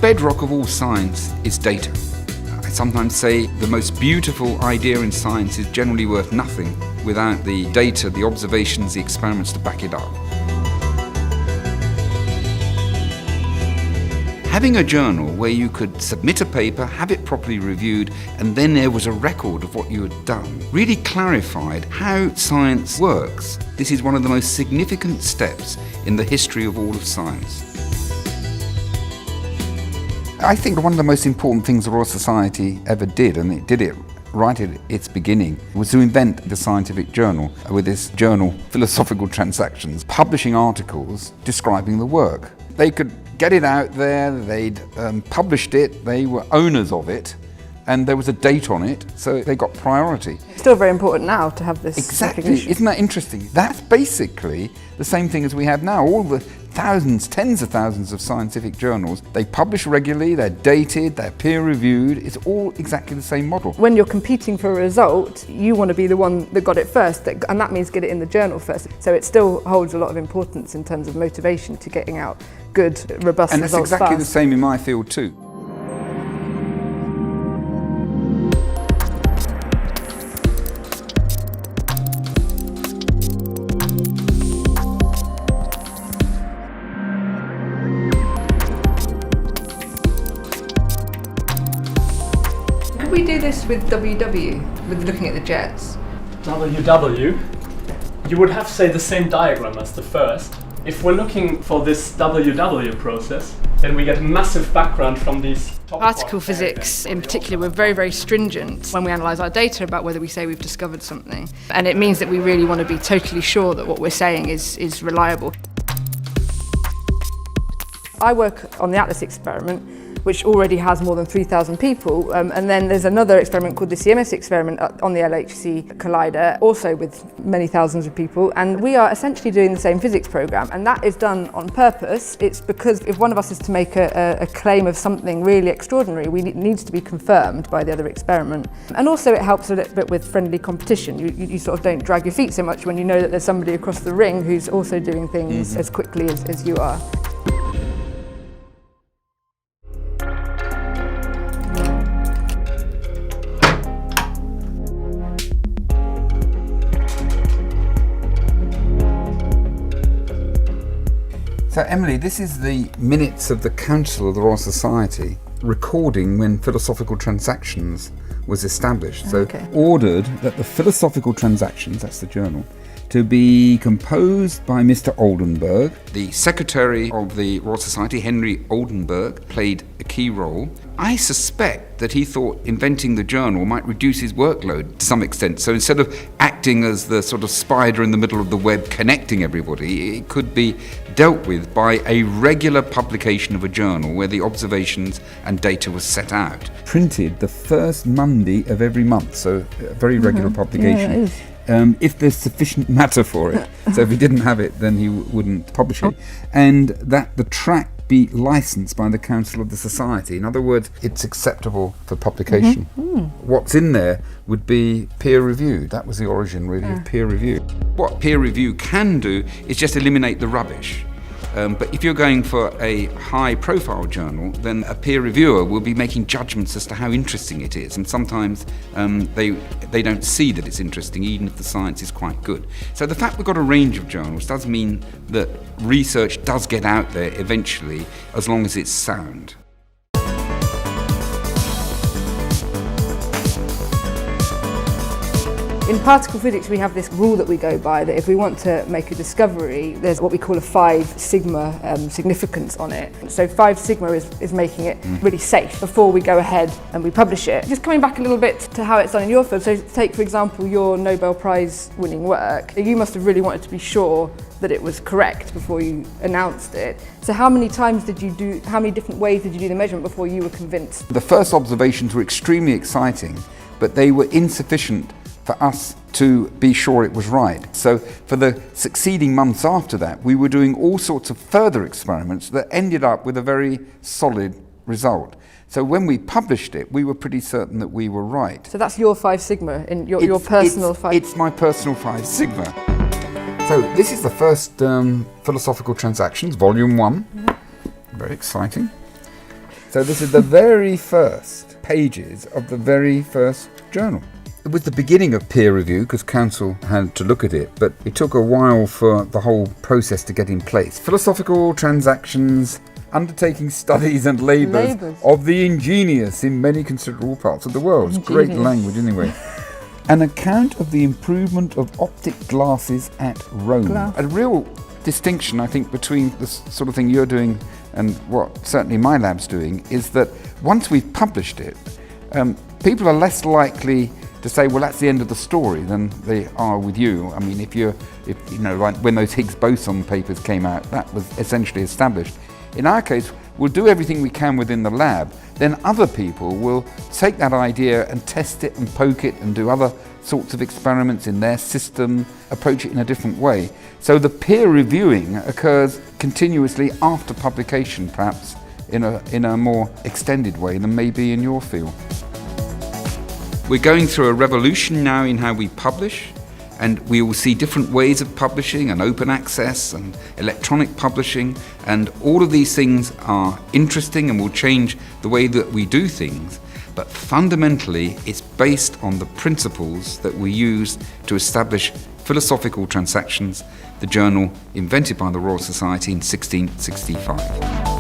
bedrock of all science is data. I sometimes say the most beautiful idea in science is generally worth nothing without the data, the observations, the experiments to back it up. Having a journal where you could submit a paper, have it properly reviewed, and then there was a record of what you had done, really clarified how science works. This is one of the most significant steps in the history of all of science. I think one of the most important things the Royal Society ever did, and it did it right at its beginning, was to invent the scientific journal with this journal, Philosophical Transactions, publishing articles describing the work. They could get it out there, they'd published it, they were owners of it, and there was a date on it, so they got priority. It's still very important now to have this recognition. Exactly, isn't that interesting? That's basically the same thing as we have now. All the thousands, tens of thousands of scientific journals, they publish regularly, they're dated, they're peer-reviewed, it's all exactly the same model. When you're competing for a result, you want to be the one that got it first, and that means get it in the journal first. So it still holds a lot of importance in terms of motivation to getting out good, robust results fast. And it's exactly the same in my field too. Could we do this with WW, with looking at the jets? WW, you would have, say, the same diagram as the first. If we're looking for this WW process, then we get a massive background from these top Particle physics in particular were very, very stringent when we analyse our data about whether we say we've discovered something. And it means that we really want to be totally sure that what we're saying is reliable. I work on the Atlas experiment, which already has more than 3,000 people. And then there's another experiment called the CMS experiment on the LHC collider, also with many thousands of people. And we are essentially doing the same physics program, and that is done on purpose. It's because if one of us is to make a claim of something really extraordinary, it needs to be confirmed by the other experiment. And also it helps a little bit with friendly competition. You sort of don't drag your feet so much when you know that there's somebody across the ring who's also doing things as quickly as you are. So Emily, this is the minutes of the Council of the Royal Society recording when Philosophical Transactions was established. So ordered that the Philosophical Transactions, that's the journal, to be composed by Mr. Oldenburg. The Secretary of the Royal Society, Henry Oldenburg, played a key role. I suspect that he thought inventing the journal might reduce his workload to some extent. So instead of acting as the sort of spider in the middle of the web connecting everybody, it could be dealt with by a regular publication of a journal where the observations and data was set out. Printed the first Monday of every month, so a very regular publication. Yeah, it is. If there's sufficient matter for it. So if he didn't have it, then he wouldn't publish it. And that the tract be licensed by the Council of the Society. In other words, it's acceptable for publication. What's in there would be peer reviewed. That was the origin, really, of peer review. What peer review can do is just eliminate the rubbish. But if you're going for a high-profile journal, then a peer reviewer will be making judgments as to how interesting it is, and sometimes they don't see that it's interesting, even if the science is quite good. So the fact we've got a range of journals does mean that research does get out there eventually, as long as it's sound. In particle physics, we have this rule that we go by, that if we want to make a discovery, there's what we call a 5 sigma significance on it. So 5 sigma is making it really safe before we go ahead and we publish it. Just coming back a little bit to how it's done in your field, so take, for example, your Nobel Prize winning work. You must have really wanted to be sure that it was correct before you announced it. So how many different ways did you do the measurement before you were convinced? The first observations were extremely exciting, but they were insufficient for us to be sure it was right. So for the succeeding months after that, we were doing all sorts of further experiments that ended up with a very solid result. So when we published it, we were pretty certain that we were right. So that's your 5 sigma, in your personal 5? It's my personal 5 sigma. So this is the first Philosophical Transactions, Volume 1. Very exciting. So this is the very first pages of the very first journal. It was the beginning of peer review because council had to look at it, but it took a while for the whole process to get in place. Philosophical transactions, undertaking studies and labours of the ingenious in many considerable parts of the world. It's great language anyway. An account of the improvement of optic glasses at Rome. A real distinction, I think, between the sort of thing you're doing and what certainly my lab's doing is that once we've published it, people are less likely to say, well, that's the end of the story than they are with you. I mean, if you know, like when those Higgs boson papers came out, that was essentially established. In our case, we'll do everything we can within the lab, then other people will take that idea and test it and poke it and do other sorts of experiments in their system, approach it in a different way. So the peer reviewing occurs continuously after publication, perhaps in a more extended way than maybe in your field. We're going through a revolution now in how we publish, and we will see different ways of publishing and open access and electronic publishing, and all of these things are interesting and will change the way that we do things, but fundamentally it's based on the principles that we use to establish Philosophical Transactions, the journal invented by the Royal Society in 1665.